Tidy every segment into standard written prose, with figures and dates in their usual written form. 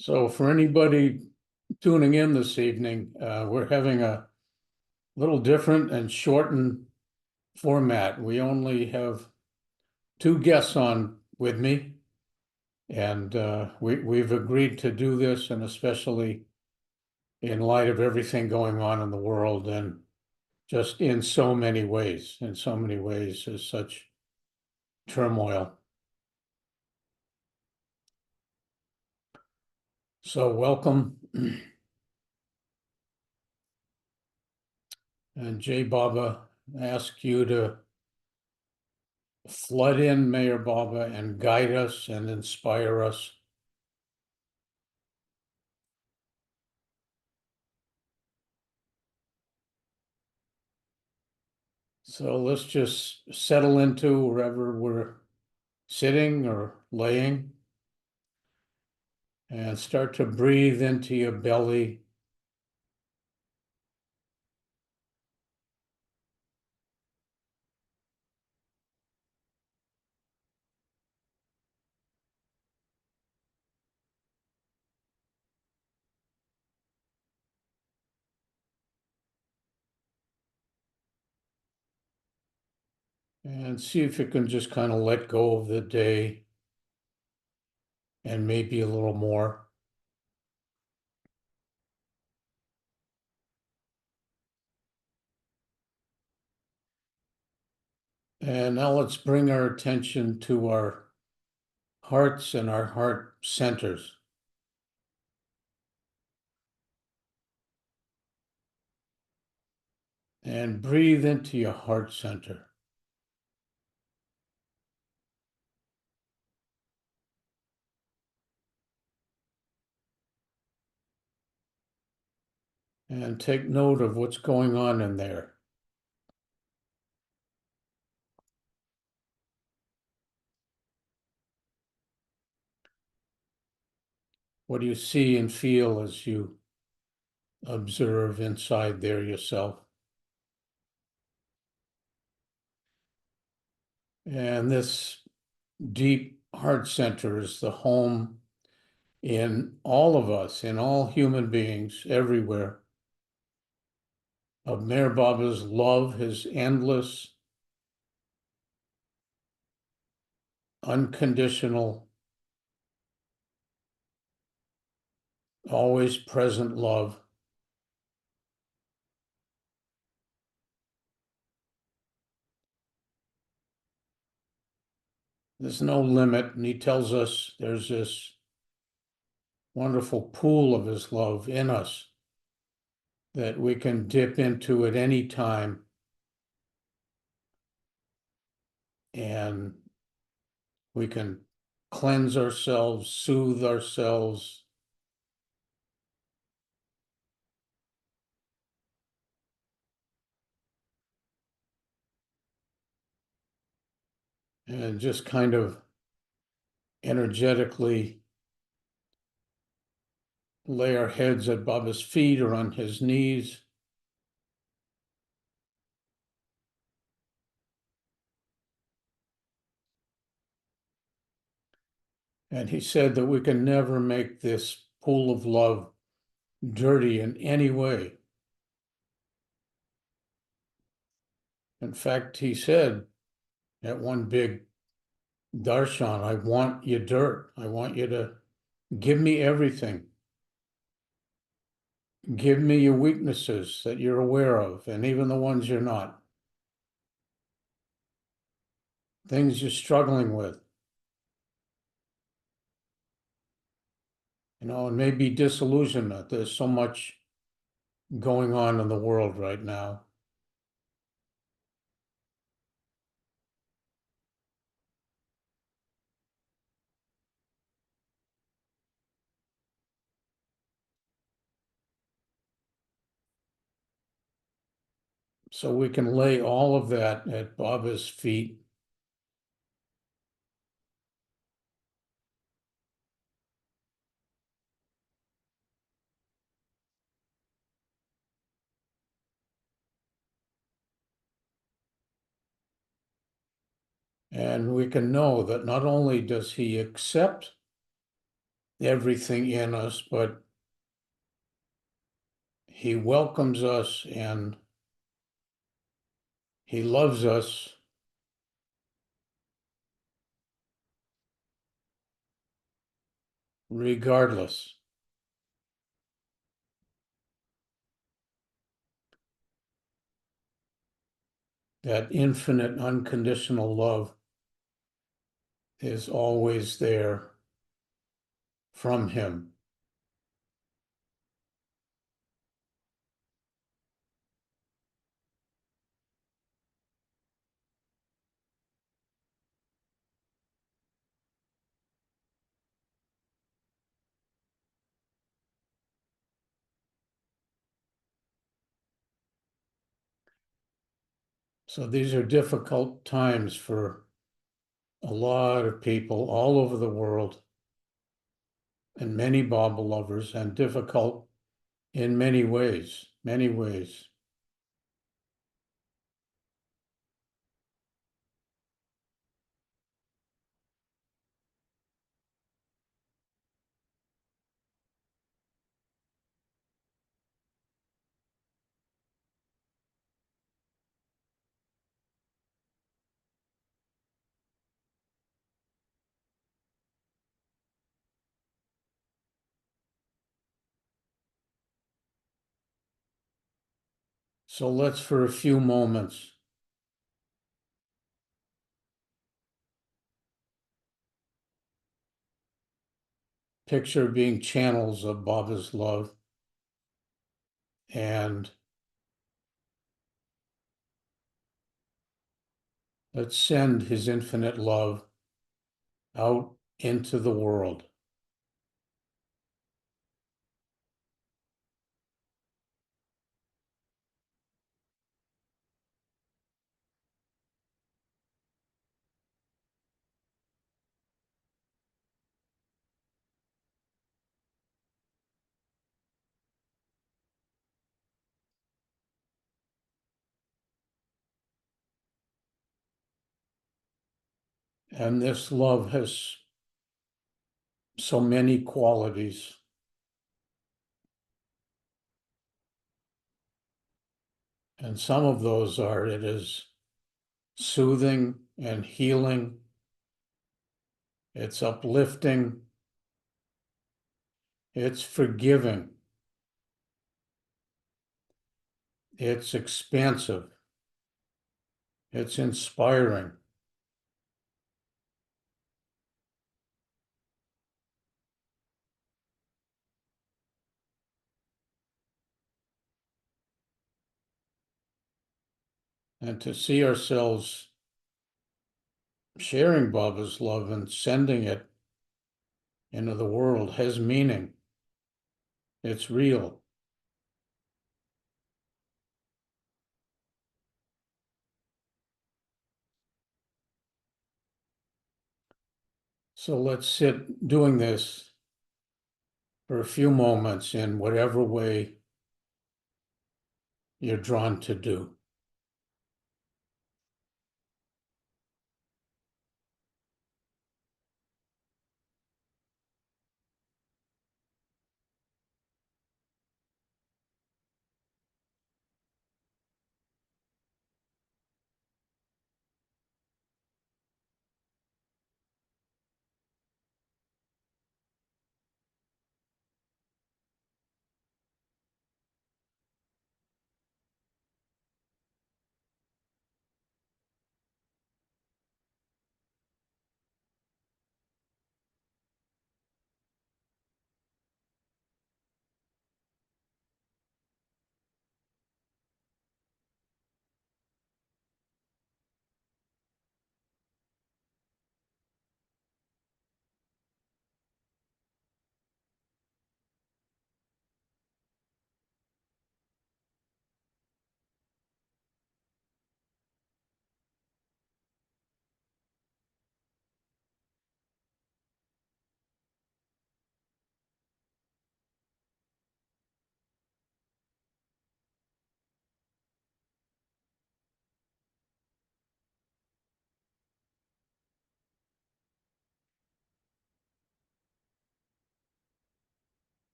So for anybody tuning in this evening, we're having a little different and shortened format. We only have two guests on with me, and we've agreed to do this, and especially in light of everything going on in the world, and just in so many ways, there's such turmoil. So welcome, and Jay Baba, I ask you to flood in, Mayor Baba, and guide us and inspire us. So let's just settle into wherever we're sitting or laying and start to breathe into your belly. And see if you can just kind of let go of the day and maybe a little more. And now let's bring our attention to our hearts and our heart centers. And breathe into your heart center. And take note of what's going on in there. What do you see and feel as you observe inside there yourself? And this deep heart center is the home in all of us, in all human beings everywhere, of Mayor Baba's love, his endless, unconditional, always present love. There's no limit, and he tells us there's this wonderful pool of his love in us that we can dip into at any time, and we can cleanse ourselves, soothe ourselves, and just kind of energetically lay our heads at Baba's feet or on his knees. And he said that we can never make this pool of love dirty in any way. In fact, he said at one big darshan, I want you dirt. I want you to give me everything. Give me your weaknesses that you're aware of, and even the ones you're not. Things you're struggling with. And maybe disillusionment. There's so much going on in the world right now. So we can lay all of that at Baba's feet. And we can know that not only does he accept everything in us, but he welcomes us and he loves us regardless. That infinite, unconditional love is always there from him. So these are difficult times for a lot of people all over the world and many Bible lovers, and difficult in many ways, many ways. So let's, for a few moments, picture being channels of Baba's love, and let's send his infinite love out into the world. And this love has so many qualities. And some of those are, it is soothing and healing, it's uplifting, it's forgiving, it's expansive, it's inspiring. And to see ourselves sharing Baba's love and sending it into the world has meaning. It's real. So let's sit doing this for a few moments in whatever way you're drawn to do.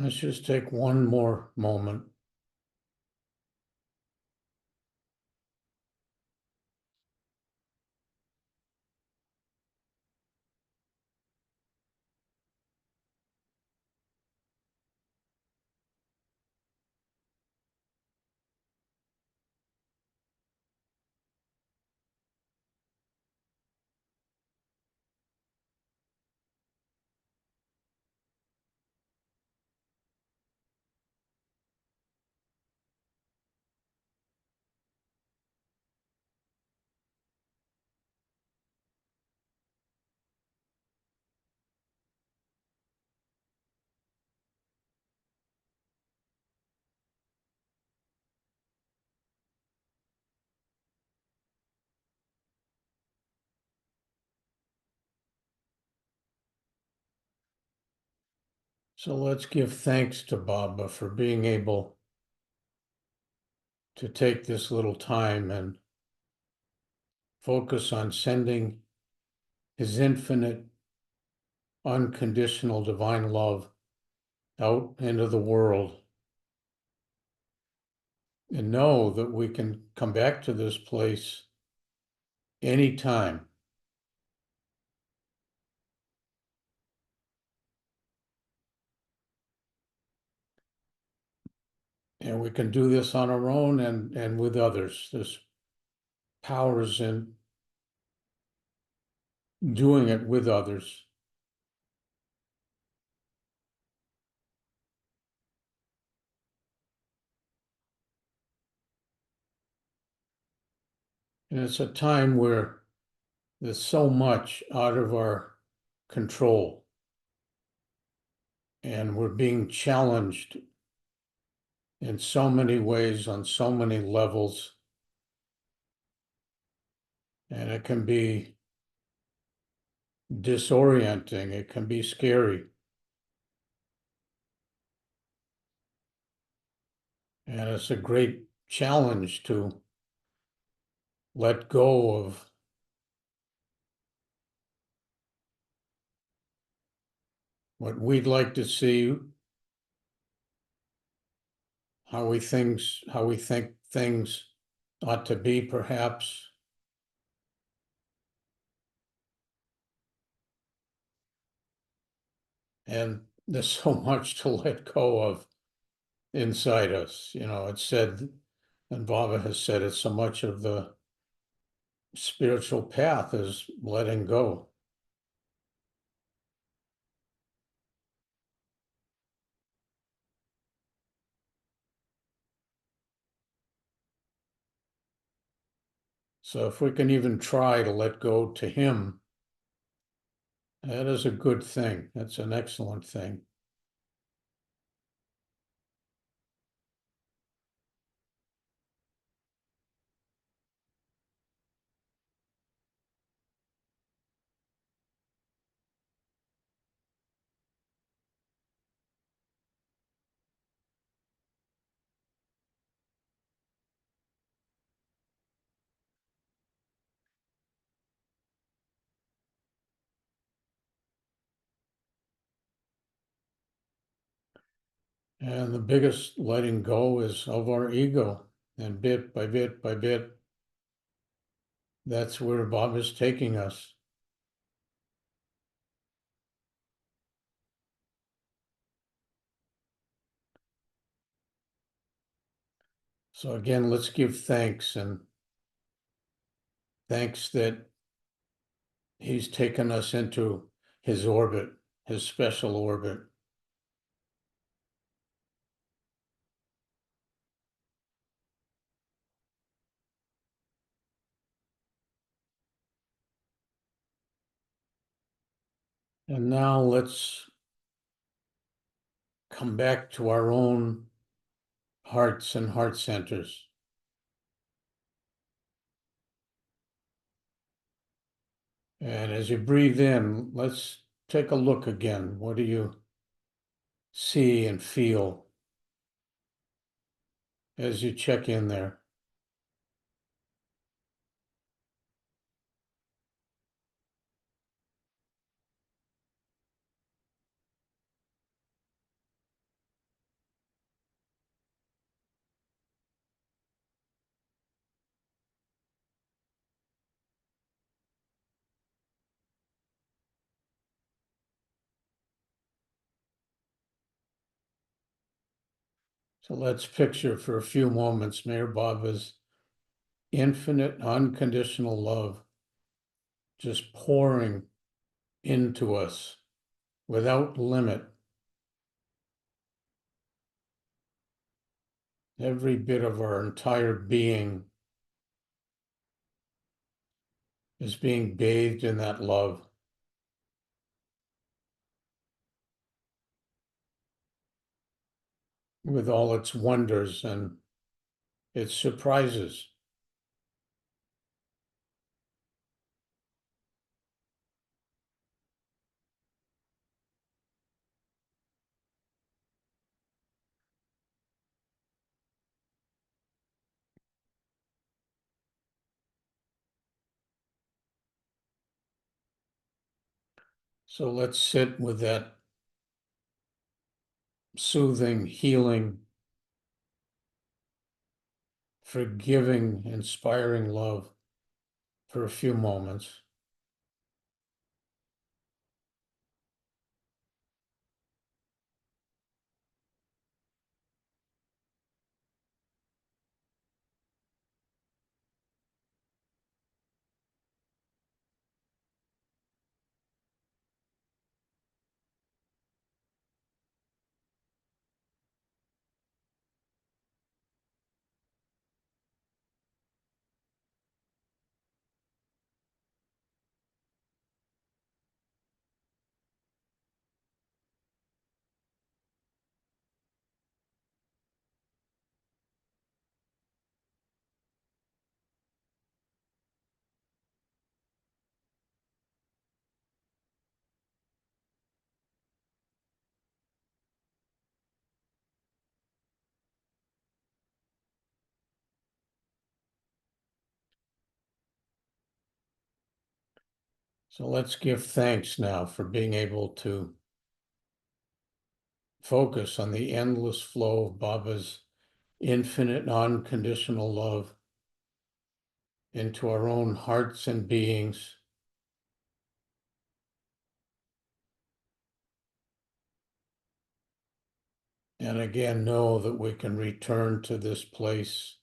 Let's just take one more moment. So let's give thanks to Baba for being able to take this little time and focus on sending his infinite, unconditional divine love out into the world, and know that we can come back to this place anytime. And we can do this on our own and with others. There's powers in doing it with others. And it's a time where there's so much out of our control, and we're being challenged in so many ways on so many levels. And it can be disorienting, it can be scary. And it's a great challenge to let go of what we'd like to see, how we think things ought to be, perhaps. And there's so much to let go of inside us. It's said, and Baba has said it, so much of the spiritual path is letting go. So if we can even try to let go to him, that is a good thing. That's an excellent thing. And the biggest letting go is of our ego. And bit by bit by bit, that's where Bob is taking us. So again, let's give thanks, and thanks that he's taken us into his orbit, his special orbit. And now let's come back to our own hearts and heart centers. And as you breathe in, let's take a look again. What do you see and feel as you check in there? So let's picture for a few moments Mayor Baba's infinite, unconditional love just pouring into us without limit. Every bit of our entire being is being bathed in that love. With all its wonders and its surprises. So let's sit with that soothing, healing, forgiving, inspiring love for a few moments. So let's give thanks now for being able to focus on the endless flow of Baba's infinite, unconditional love into our own hearts and beings. And again, know that we can return to this place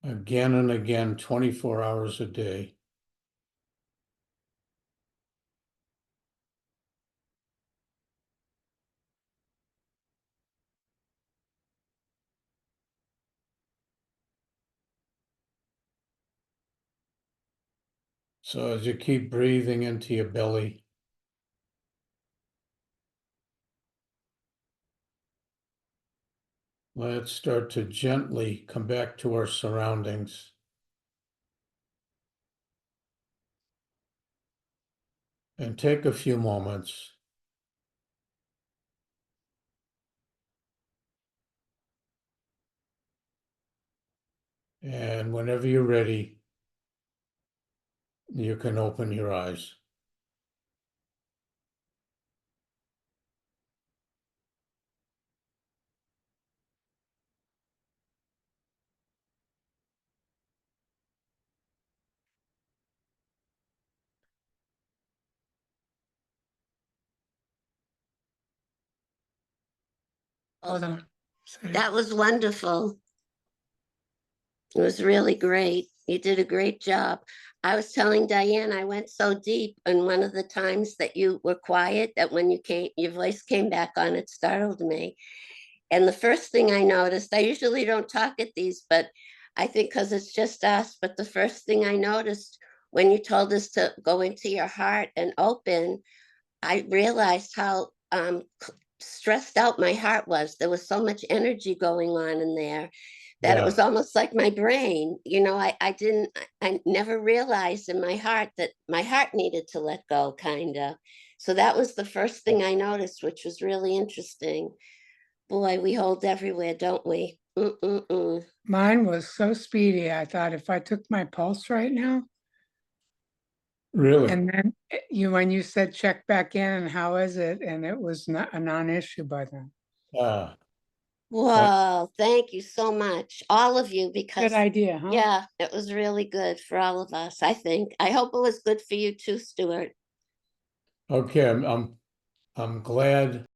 again and again, 24 hours a day. So as you keep breathing into your belly, let's start to gently come back to our surroundings. And take a few moments and whenever you're ready, you can open your eyes. Hold on. That was wonderful. It was really great. You did a great job. I was telling Diane I went so deep, and one of the times that you were quiet, that when you came, your voice came back on, it startled me. And the first thing I noticed, I usually don't talk at these, but I think because it's just us, but the first thing I noticed when you told us to go into your heart and open, I realized how stressed out my heart was. There was so much energy going on in there that it Yeah, was almost like my brain. I never realized in my heart that my heart needed to let go, kind of. So that was the first thing I noticed, which was really interesting. Boy, we hold everywhere, don't we? Mm-mm-mm. Mine was so speedy. I thought if I took my pulse right now, really. and then when you said check back in and how is it, and it was not a non-issue by then. Uh, Whoa, thank you so much, all of you, Good because idea, huh? yeah, it was really good for all of us, I think. I hope it was good for you too, Stuart. okay, I'm glad